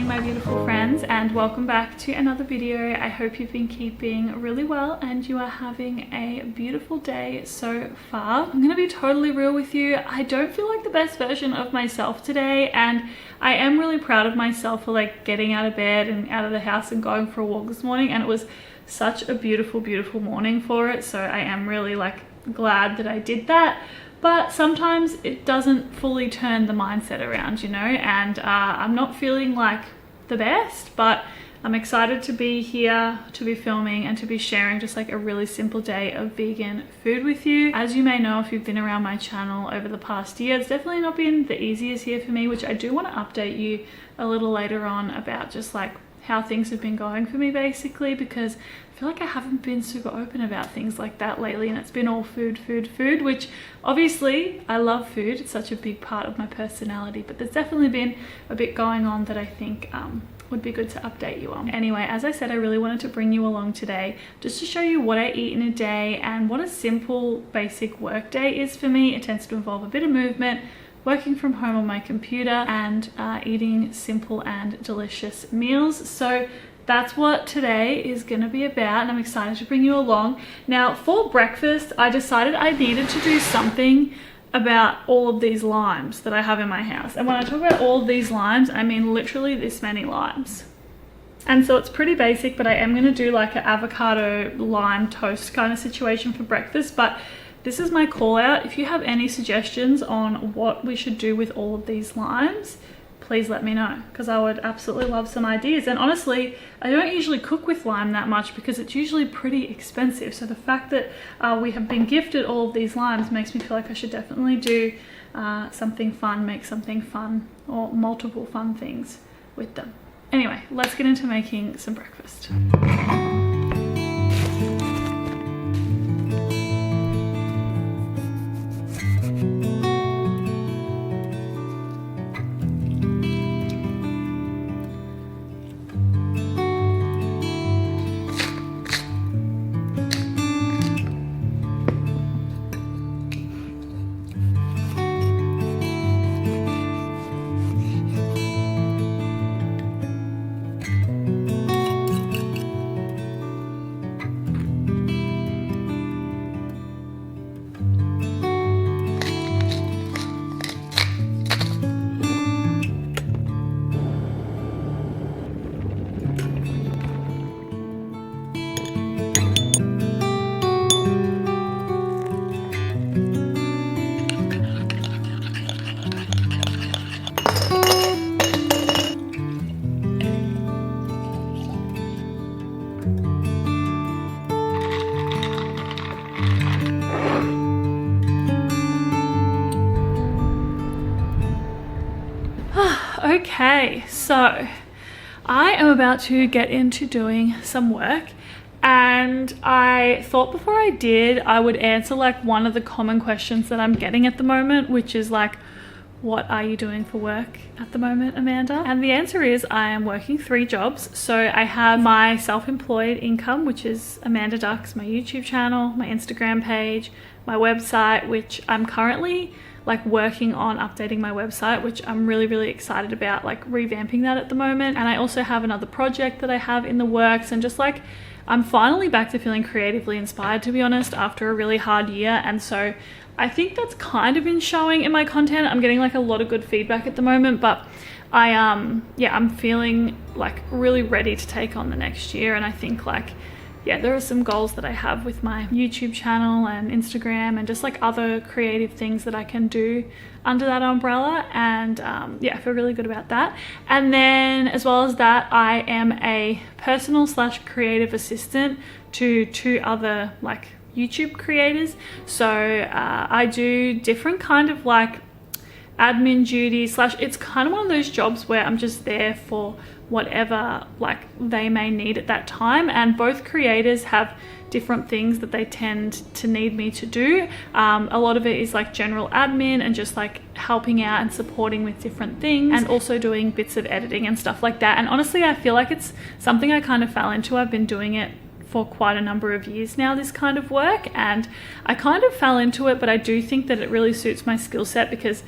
My beautiful friends, and welcome back to another video. I hope you've been keeping really well and you are having a beautiful day so far. I'm gonna be totally real with you. I don't feel like the best version of myself today, and I am really proud of myself for like getting out of bed and out of the house and going for a walk this morning, and it was such a beautiful morning for it. So I am really like glad that I did that. But sometimes it doesn't fully turn the mindset around, you know, and I'm not feeling like the best, but I'm excited to be here, to be filming and to be sharing just like a really simple day of vegan food with you. As you may know, if you've been around my channel over the past year, it's definitely not been the easiest year for me, which I do want to update you a little later on about just like how things have been going for me basically, because I feel like I haven't been super open about things like that lately, and it's been all food, which obviously I love food. It's such a big part of my personality, but there's definitely been a bit going on that I think would be good to update you on. Anyway, as I said, I really wanted to bring you along today just to show you what I eat in a day and what a simple basic work day is for me. It tends to involve a bit of movement, working from home on my computer, and eating simple and delicious meals. So that's what today is going to be about, and I'm excited to bring you along. Now for breakfast, I decided I needed to do something about all of these limes that I have in my house. And when I talk about all of these limes, I mean literally this many limes. And so it's pretty basic, but I am going to do like an avocado lime toast kind of situation for breakfast. But this is my call out. If you have any suggestions on what we should do with all of these limes, please let me know, because I would absolutely love some ideas. And honestly, I don't usually cook with lime that much because it's usually pretty expensive. So the fact that we have been gifted all of these limes makes me feel like I should definitely do something fun, make something fun, or multiple fun things with them. Anyway, let's get into making some breakfast. Okay, so I am about to get into doing some work, and I thought before I did I would answer like one of the common questions that I'm getting at the moment, which is like, what are you doing for work at the moment, Amanda? And the answer is I am working 3 jobs. So I have my self-employed income, which is Amanda Ducks, my YouTube channel, my Instagram page, my website, which I'm currently like working on updating my website, which I'm really excited about, like revamping that at the moment. And I also have another project that I have in the works, and just like I'm finally back to feeling creatively inspired, to be honest, after a really hard year. And so I think that's kind of been showing in my content. I'm getting like a lot of good feedback at the moment, but I'm feeling like really ready to take on the next year. And I think like, yeah, there are some goals that I have with my YouTube channel and Instagram and just like other creative things that I can do under that umbrella. And yeah, I feel really good about that. And then as well as that, I am a personal / creative assistant to 2 other like YouTube creators. So I do different kind of like admin duties / it's kind of one of those jobs where I'm just there for whatever like they may need at that time. And both creators have different things that they tend to need me to do. A lot of it is like general admin and just like helping out and supporting with different things, and also doing bits of editing and stuff like that. And honestly, I feel like it's something I kind of fell into. I've been doing it for quite a number of years now, this kind of work, and I kind of fell into it, but I do think that it really suits my skill set because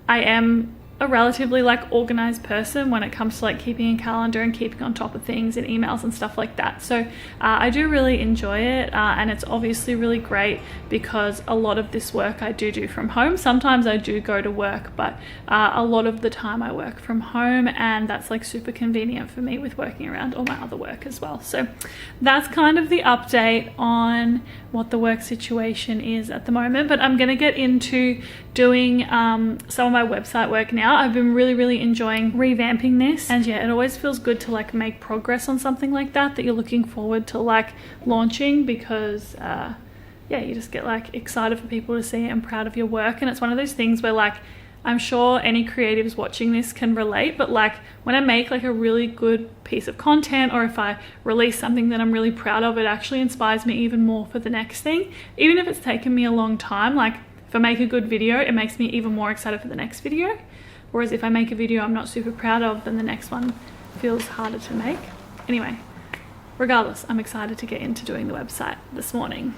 I am a relatively like organized person when it comes to like keeping a calendar and keeping on top of things and emails and stuff like that. So I do really enjoy it, and it's obviously really great because a lot of this work I do from home. Sometimes I do go to work, but a lot of the time I work from home, and that's like super convenient for me with working around all my other work as well. So that's kind of the update on what the work situation is at the moment. But I'm gonna get into doing some of my website work now. I've been really enjoying revamping this, and yeah, it always feels good to like make progress on something like that you're looking forward to like launching, because yeah, you just get like excited for people to see it and proud of your work. And it's one of those things where like I'm sure any creatives watching this can relate, but like when I make like a really good piece of content, or if I release something that I'm really proud of, it actually inspires me even more for the next thing. Even if it's taken me a long time, like if I make a good video, it makes me even more excited for the next video. Whereas if I make a video I'm not super proud of, then the next one feels harder to make. Anyway, regardless, I'm excited to get into doing the website this morning.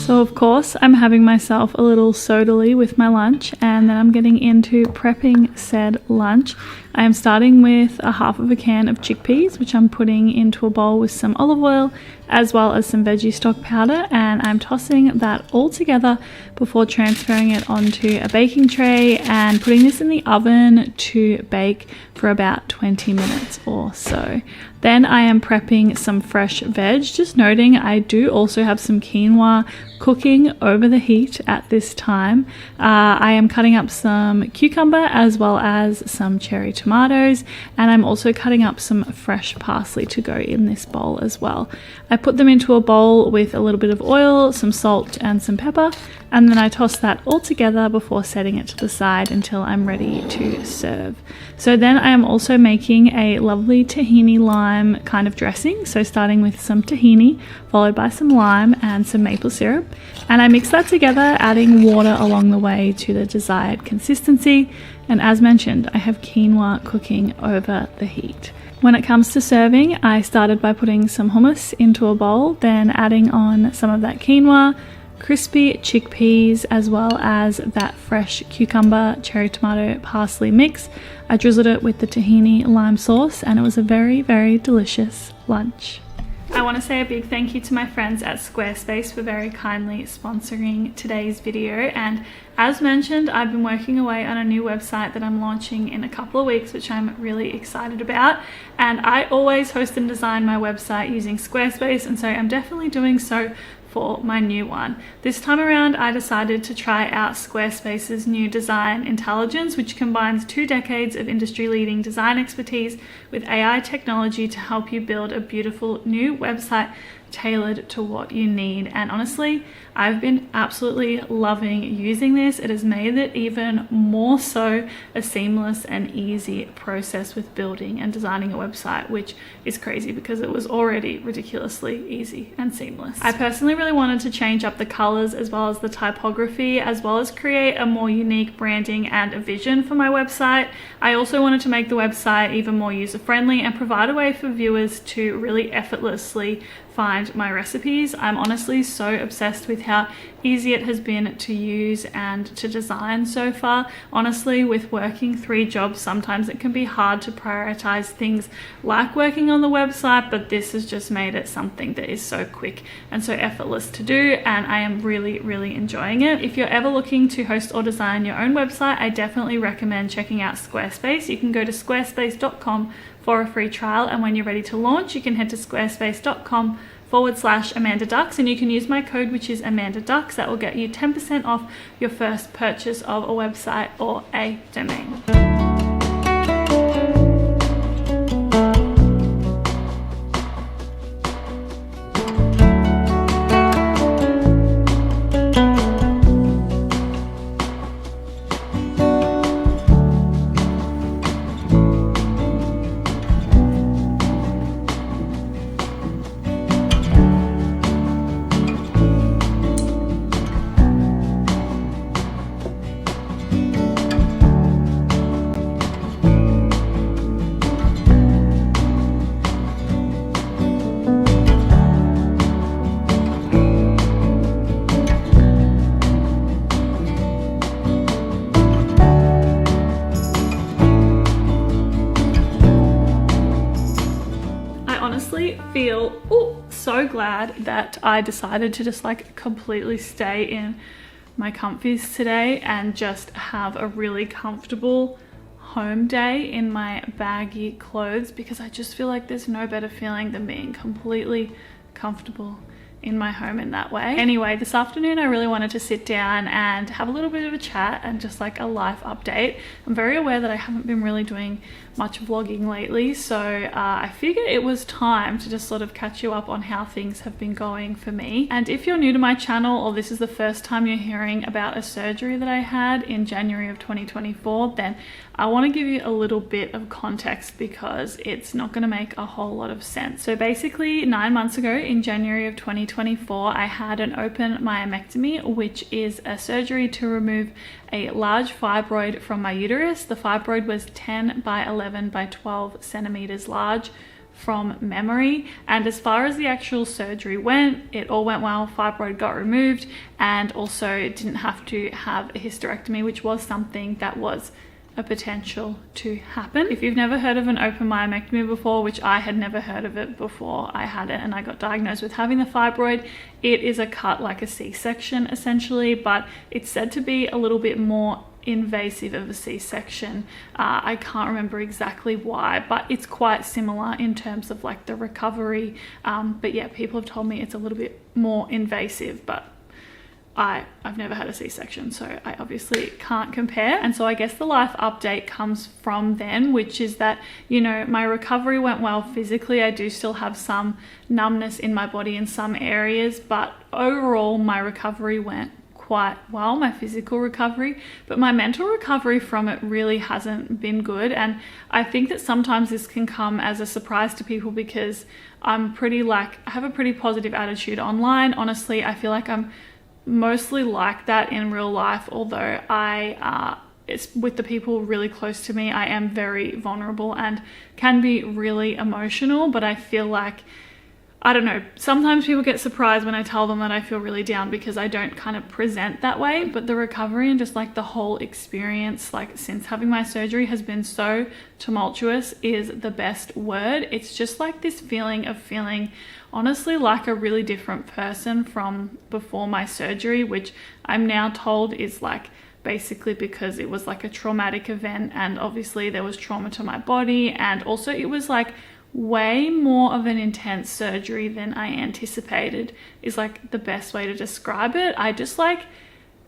So of course I'm having myself a little sodally with my lunch, and then I'm getting into prepping said lunch. I am starting with a half of a can of chickpeas, which I'm putting into a bowl with some olive oil as well as some veggie stock powder, and I'm tossing that all together before transferring it onto a baking tray and putting this in the oven to bake for about 20 minutes or so. Then I am prepping some fresh veg. Just noting, I do also have some quinoa cooking over the heat at this time. I am cutting up some cucumber as well as some cherry tomatoes, and I'm also cutting up some fresh parsley to go in this bowl as well. I put them into a bowl with a little bit of oil, some salt and some pepper, and then I toss that all together before setting it to the side until I'm ready to serve. So then I am also making a lovely tahini lime kind of dressing. So starting with some tahini, followed by some lime and some maple syrup. And I mix that together, adding water along the way to the desired consistency. And as mentioned, I have quinoa cooking over the heat. When it comes to serving, I started by putting some hummus into a bowl, then adding on some of that quinoa, crispy chickpeas, as well as that fresh cucumber, cherry tomato, parsley mix. I drizzled it with the tahini lime sauce, and it was a very delicious lunch. I want to say a big thank you to my friends at Squarespace for very kindly sponsoring today's video. And as mentioned, I've been working away on a new website that I'm launching in a couple of weeks, which I'm really excited about. And I always host and design my website using Squarespace, and so I'm definitely doing so for my new one. This time around, I decided to try out Squarespace's new design intelligence, which combines 2 decades of industry-leading design expertise with AI technology to help you build a beautiful new website tailored to what you need. And honestly, I've been absolutely loving using this. It has made it even more so a seamless and easy process with building and designing a website, which is crazy because it was already ridiculously easy and seamless. I personally really wanted to change up the colors as well as the typography, as well as create a more unique branding and a vision for my website. I also wanted to make the website even more user-friendly and provide a way for viewers to really effortlessly find my recipes. I'm honestly so obsessed with how easy it has been to use and to design so far. Honestly, with working 3 jobs, sometimes it can be hard to prioritize things like working on the website, but this has just made it something that is so quick and so effortless to do, and I am really enjoying it. If you're ever looking to host or design your own website, I definitely recommend checking out Squarespace. You can go to squarespace.com for a free trial, and when you're ready to launch, you can head to squarespace.com Amanda Ducks, and you can use my code, which is Amanda Ducks. That will get you 10% off your first purchase of a website or a domain. Feel so glad that I decided to just like completely stay in my comfies today and just have a really comfortable home day in my baggy clothes, because I just feel like there's no better feeling than being completely comfortable in my home in that way. Anyway, this afternoon I really wanted to sit down and have a little bit of a chat and just like a life update. I'm very aware that I haven't been really doing much vlogging lately, so I figured it was time to just sort of catch you up on how things have been going for me. And if you're new to my channel, or this is the first time you're hearing about a surgery that I had in January of 2024, then I want to give you a little bit of context because it's not going to make a whole lot of sense. So basically 9 months ago in January of 2024, I had an open myomectomy, which is a surgery to remove a large fibroid from my uterus. The fibroid was 10 by 11 by 12 centimeters large from memory. And as far as the actual surgery went, it all went well. Fibroid got removed, and also didn't have to have a hysterectomy, which was something that was a potential to happen. If you've never heard of an open myomectomy before, which I had never heard of it before I had it and I got diagnosed with having the fibroid, it is a cut like a C-section essentially, but it's said to be a little bit more invasive of a C-section. I can't remember exactly why, but it's quite similar in terms of like the recovery. But yeah, people have told me it's a little bit more invasive, but I've never had a C-section, so I obviously can't compare. And so I guess the life update comes from then, which is that, you know, my recovery went well physically. I do still have some numbness in my body in some areas, but overall my recovery went quite well, my physical recovery, but my mental recovery from it really hasn't been good. And I think that sometimes this can come as a surprise to people, because I have a pretty positive attitude online. Honestly, I feel like I'm mostly like that in real life, although it's with the people really close to me, I am very vulnerable and can be really emotional. But I feel like, I don't know, sometimes people get surprised when I tell them that I feel really down, because I don't kind of present that way. But the recovery and just like the whole experience, like since having my surgery, has been so tumultuous is the best word. It's just like this feeling of feeling honestly like a really different person from before my surgery, which I'm now told is like basically because it was like a traumatic event, and obviously there was trauma to my body, and also it was like way more of an intense surgery than I anticipated, is like the best way to describe it. I just like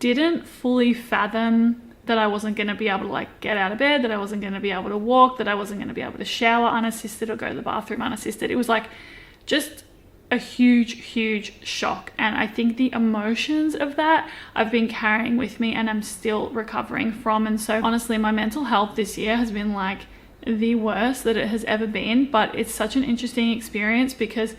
didn't fully fathom that I wasn't going to be able to like get out of bed, that I wasn't going to be able to walk, that I wasn't going to be able to shower unassisted or go to the bathroom unassisted. It was like just a huge shock. And I think the emotions of that I've been carrying with me and I'm still recovering from. And so honestly, my mental health this year has been like the worst that it has ever been. But it's such an interesting experience because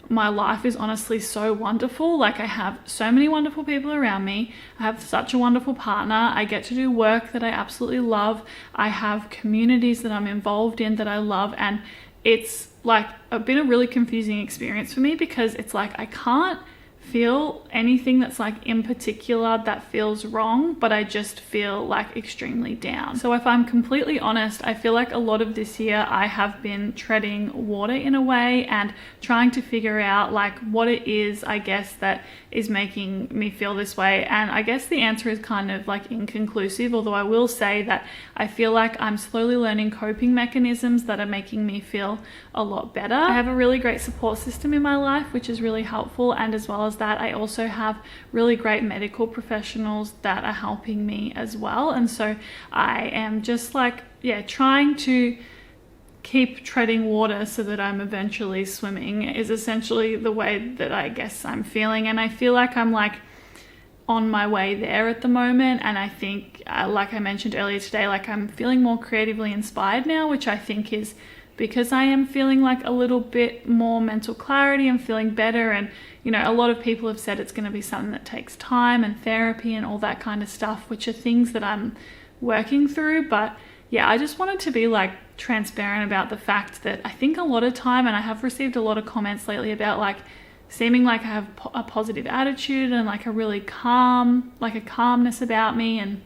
my life is honestly so wonderful. Like, I have so many wonderful people around me. I have such a wonderful partner. I get to do work that I absolutely love. I have communities that I'm involved in that I love. And it's like been a really confusing experience for me because it's like I can't feel anything that's like in particular that feels wrong, but I just feel like extremely down. So if I'm completely honest, I feel like a lot of this year I have been treading water in a way and trying to figure out like what it is, I guess, that is making me feel this way. And I guess the answer is kind of like inconclusive, although I will say that I feel like I'm slowly learning coping mechanisms that are making me feel a lot better. I have a really great support system in my life, which is really helpful, and as well as that, I also have really great medical professionals that are helping me as well. And so I am just like, yeah, trying to keep treading water so that I'm eventually swimming is essentially the way that I guess I'm feeling. And I feel like I'm like on my way there at the moment. And I think, like I mentioned earlier today, like I'm feeling more creatively inspired now, which I think is because I am feeling like a little bit more mental clarity and feeling better. And, you know, a lot of people have said it's going to be something that takes time and therapy and all that kind of stuff, which are things that I'm working through. But yeah, I just wanted to be like transparent about the fact that I think a lot of time, and I have received a lot of comments lately about like seeming like I have a positive attitude and like a really calm, like a calmness about me and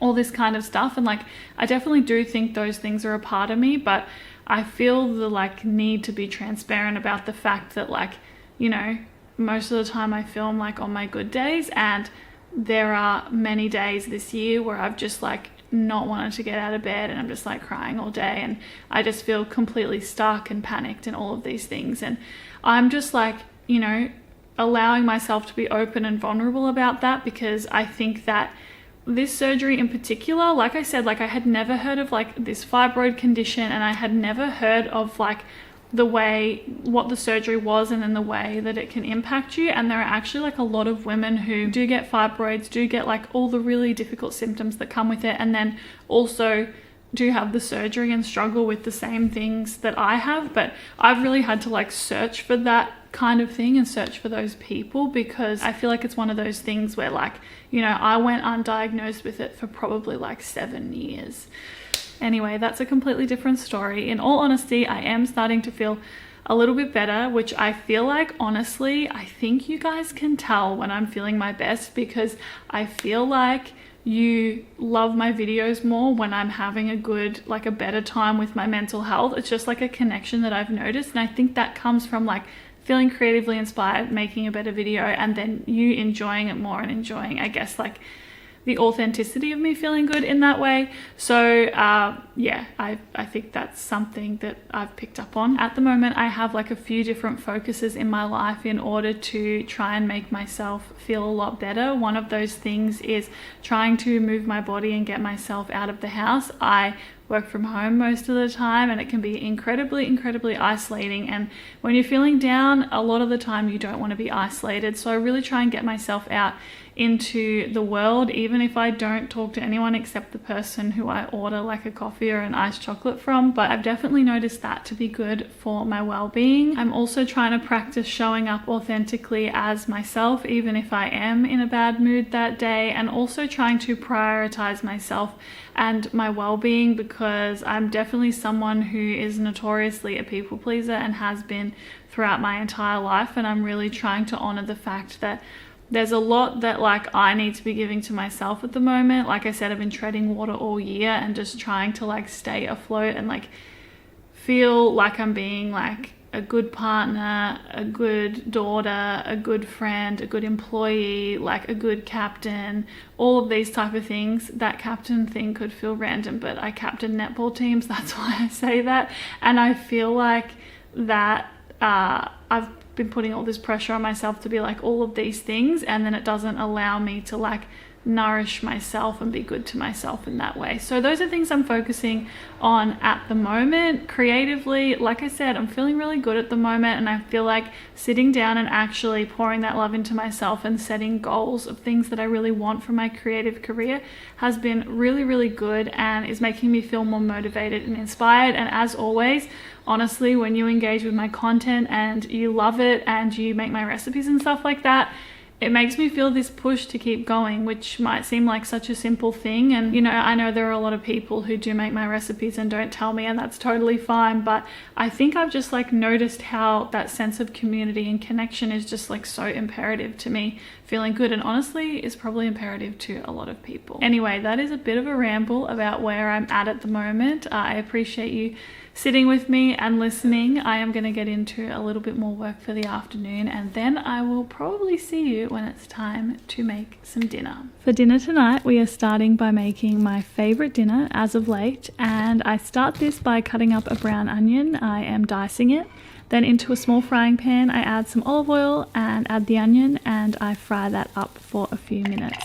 all this kind of stuff. And like, I definitely do think those things are a part of me, but I feel the like need to be transparent about the fact that like, you know, most of the time I film like on my good days, and there are many days this year where I've just like not wanted to get out of bed and I'm just like crying all day, and I just feel completely stuck and panicked and all of these things. And I'm just like, you know, allowing myself to be open and vulnerable about that, because I think that this surgery in particular, like I said, like I had never heard of like this fibroid condition, and I had never heard of like the way what the surgery was and then the way that it can impact you. And there are actually like a lot of women who do get fibroids, do get like all the really difficult symptoms that come with it, and then also do have the surgery and struggle with the same things that I have. But I've really had to like search for that kind of thing and search for those people, because I feel like it's one of those things where like, you know, I went undiagnosed with it for probably like 7 years. Anyway, that's a completely different story. In all honesty, I am starting to feel a little bit better, which I feel like, honestly, I think you guys can tell when I'm feeling my best, because I feel like you love my videos more when I'm having a good, like a better time with my mental health. It's just like a connection that I've noticed. And I think that comes from like feeling creatively inspired, making a better video, and then you enjoying it more and enjoying, I guess, like the authenticity of me feeling good in that way. So yeah, I think that's something that I've picked up on. At the moment, I have like a few different focuses in my life in order to try and make myself feel a lot better. One of those things is trying to move my body and get myself out of the house. I work from home most of the time, and it can be incredibly isolating. And when you're feeling down, a lot of the time you don't want to be isolated. So I really try and get myself out into the world, even if I don't talk to anyone except the person who I order like a coffee or an iced chocolate from. But I've definitely noticed that to be good for my well-being. I'm also trying to practice showing up authentically as myself, even if I am in a bad mood that day, and also trying to prioritize myself and my well-being, because I'm definitely someone who is notoriously a people pleaser and has been throughout my entire life. And I'm really trying to honor the fact that there's a lot that like I need to be giving to myself at the moment. Like I said, I've been treading water all year and just trying to like stay afloat and like feel like I'm being like a good partner, a good daughter, a good friend, a good employee, like a good captain, all of these type of things. That captain thing could feel random, but I captain netball teams, that's why I say that. And I feel like that I've been putting all this pressure on myself to be like all of these things, and then it doesn't allow me to like nourish myself and be good to myself in that way. So those are things I'm focusing on at the moment. Creatively, like I said, I'm feeling really good at the moment, and I feel like sitting down and actually pouring that love into myself and setting goals of things that I really want from my creative career has been really good, and is making me feel more motivated and inspired. And as always, honestly, when you engage with my content and you love it and you make my recipes and stuff like that, it makes me feel this push to keep going, which might seem like such a simple thing. And you know, I know there are a lot of people who do make my recipes and don't tell me, and that's totally fine, but I think I've just like noticed how that sense of community and connection is just like so imperative to me feeling good, and honestly is probably imperative to a lot of people. Anyway, that is a bit of a ramble about where I'm at the moment. I appreciate you sitting with me and listening. I am going to get into a little bit more work for the afternoon, and then I will probably see you when it's time to make some dinner. For dinner tonight, we are starting by making my favorite dinner as of late, and I start this by cutting up a brown onion. I am dicing it. Then into a small frying pan, I add some olive oil and add the onion, and I fry that up for a few minutes.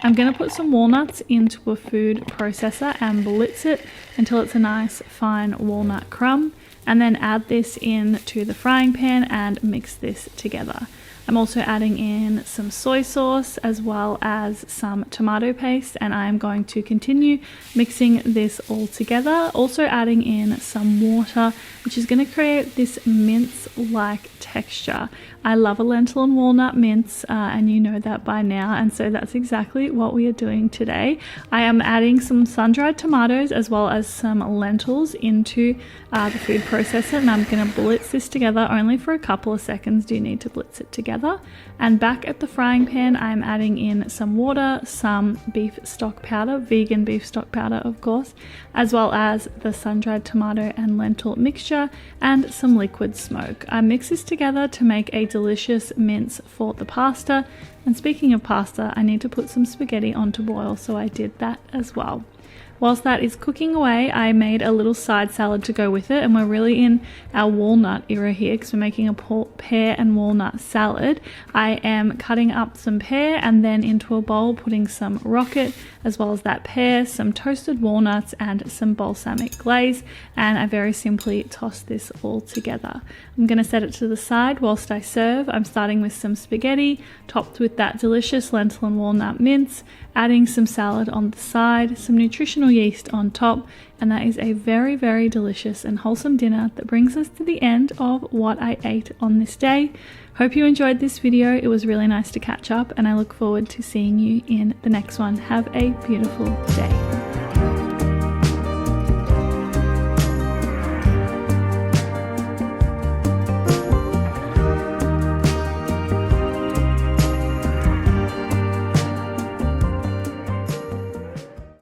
I'm going to put some walnuts into a food processor and blitz it until it's a nice fine walnut crumb, and then add this into the frying pan and mix this together. I'm also adding in some soy sauce as well as some tomato paste, and I am going to continue mixing this all together. Also adding in some water, which is going to create this mince-like texture. I love a lentil and walnut mince, and you know that by now, and so that's exactly what we are doing today. I am adding some sun-dried tomatoes as well as some lentils into the food processor, and I'm going to blitz this together. Only for a couple of seconds do you need to blitz it together. And back at the frying pan, I'm adding in some water, some beef stock powder, vegan beef stock powder of course, as well as the sun-dried tomato and lentil mixture and some liquid smoke. I mix this together to make a delicious mince for the pasta. And speaking of pasta, I need to put some spaghetti on to boil, so I did that as well. Whilst that is cooking away, I made a little side salad to go with it, and we're really in our walnut era here because we're making a pear and walnut salad. I am cutting up some pear and then into a bowl putting some rocket as well as that pear, some toasted walnuts and some balsamic glaze, and I very simply toss this all together. I'm going to set it to the side whilst I serve. I'm starting with some spaghetti topped with that delicious lentil and walnut mince, adding some salad on the side, some nutritional yeast on top, and that is a very, very delicious and wholesome dinner that brings us to the end of what I ate on this day. Hope you enjoyed this video. It was really nice to catch up, and I look forward to seeing you in the next one. Have a beautiful day.